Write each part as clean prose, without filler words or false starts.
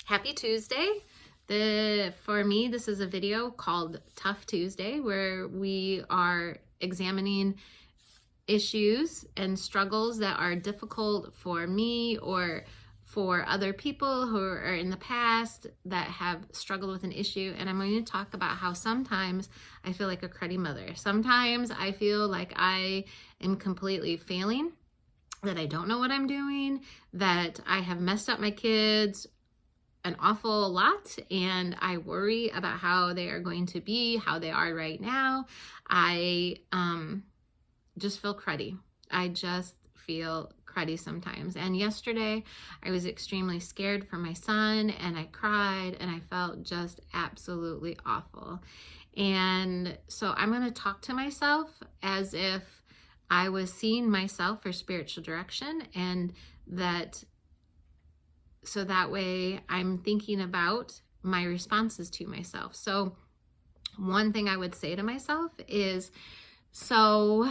Happy Tuesday. For me, this is a video called Tough Tuesday, where we are examining issues and struggles that are difficult for me or for other people who are in the past that have struggled with an issue. And I'm going to talk about how sometimes I feel like a cruddy mother. Sometimes I feel like I am completely failing, that I don't know what I'm doing, that I have messed up my kids an awful lot, and I worry about how they are going to be, how they are right now. I just feel cruddy. I just feel cruddy sometimes. And yesterday I was extremely scared for my son, and I cried, and I felt just absolutely awful. And so I'm going to talk to myself as if I was seeing myself for spiritual direction, and so that way I'm thinking about my responses to myself. So one thing I would say to myself is, so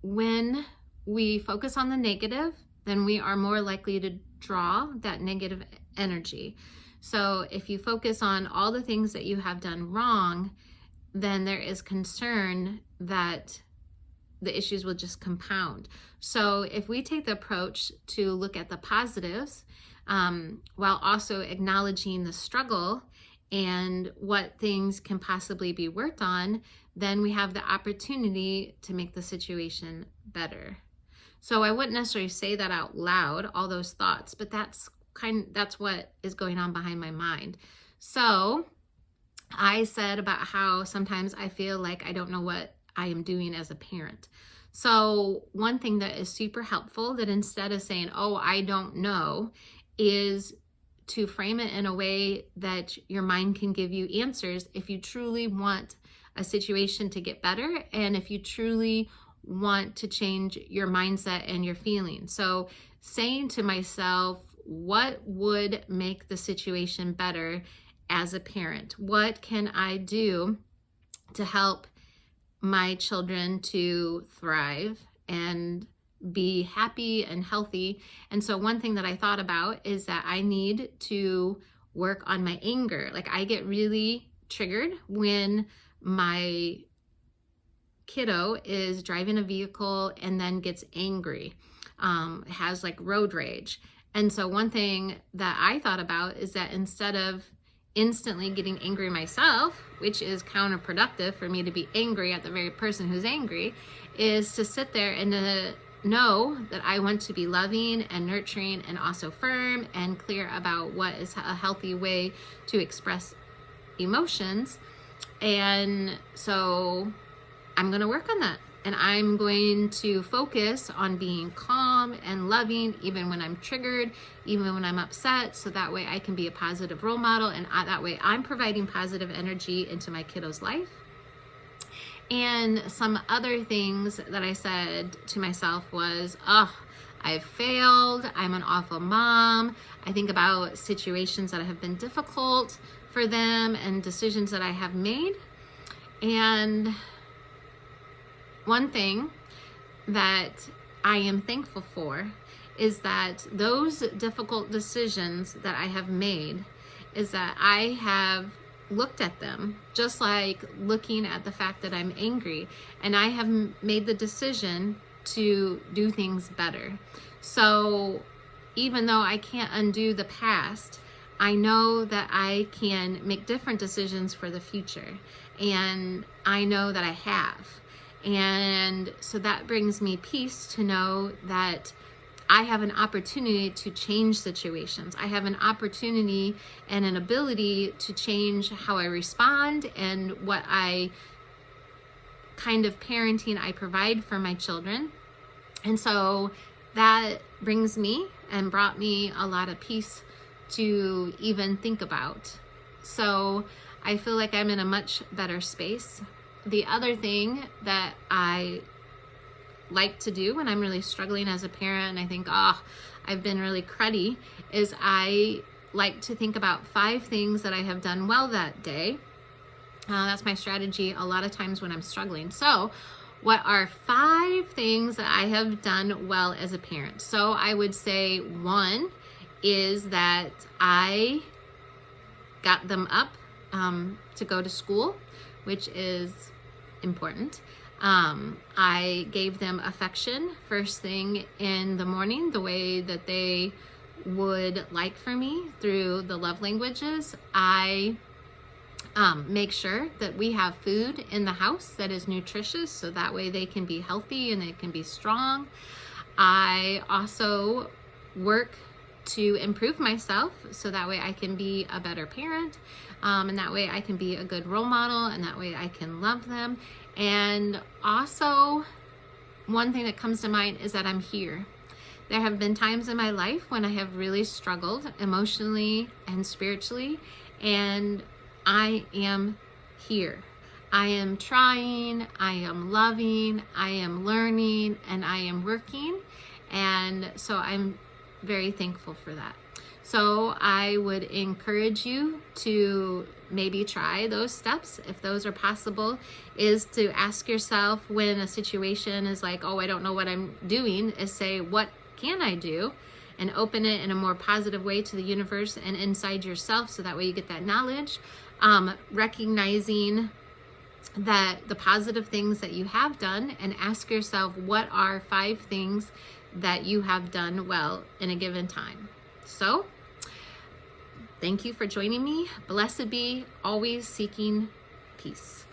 when we focus on the negative, then we are more likely to draw that negative energy. So if you focus on all the things that you have done wrong, then there is concern that the issues will just compound. So if we take the approach to look at the positives, while also acknowledging the struggle and what things can possibly be worked on, then we have the opportunity to make the situation better. So I wouldn't necessarily say that out loud, all those thoughts, but that's what is going on behind my mind. So I said about how sometimes I feel like I don't know what I am doing as a parent. So one thing that is super helpful, that instead of saying, oh, I don't know, is to frame it in a way that your mind can give you answers if you truly want a situation to get better, and if you truly want to change your mindset and your feelings. So saying to myself, what would make the situation better as a parent? What can I do to help my children to thrive and be happy and healthy? And so one thing that I thought about is that I need to work on my anger. Like, I get really triggered when my kiddo is driving a vehicle and then gets angry, has like road rage. And so one thing that I thought about is that instead of instantly getting angry myself, which is counterproductive for me to be angry at the very person who's angry, is to sit there and to know that I want to be loving and nurturing and also firm and clear about what is a healthy way to express emotions. And so I'm going to work on that. And I'm going to focus on being calm and loving, even when I'm triggered, even when I'm upset, so that way I can be a positive role model, and that way I'm providing positive energy into my kiddo's life. And some other things that I said to myself was, I've failed, I'm an awful mom. I think about situations that have been difficult for them and decisions that I have made. And one thing that I am thankful for is that those difficult decisions that I have made, is that I have looked at them just like looking at the fact that I'm angry, and I have made the decision to do things better. So even though I can't undo the past, I know that I can make different decisions for the future, and I know that I have. And so that brings me peace to know that I have an opportunity to change situations. I have an opportunity and an ability to change how I respond and what kind of parenting I provide for my children. And so that brings me and brought me a lot of peace to even think about. So I feel like I'm in a much better space. The other thing that I like to do when I'm really struggling as a parent, and I think, I've been really cruddy, is I like to think about 5 things that I have done well that day. That's my strategy a lot of times when I'm struggling. So what are 5 things that I have done well as a parent? So I would say 1 is that I got them up to go to school, which is important. I gave them affection first thing in the morning, the way that they would like for me through the love languages. I make sure that we have food in the house that is nutritious, so that way they can be healthy and they can be strong. I also work to improve myself, so that way I can be a better parent, and that way I can be a good role model, and that way I can love them. And also, one thing that comes to mind is that I'm here. There have been times in my life when I have really struggled emotionally and spiritually, and I am here. I am trying, I am loving, I am learning, and I am working. And so I'm very thankful for that. So I would encourage you to maybe try those steps if those are possible, is to ask yourself when a situation is like, oh, I don't know what I'm doing, is say, what can I do? And open it in a more positive way to the universe and inside yourself, so that way you get that knowledge. Recognizing that the positive things that you have done, and ask yourself, what are 5 things that you have done well in a given time? So, thank you for joining me. Blessed be, always seeking peace.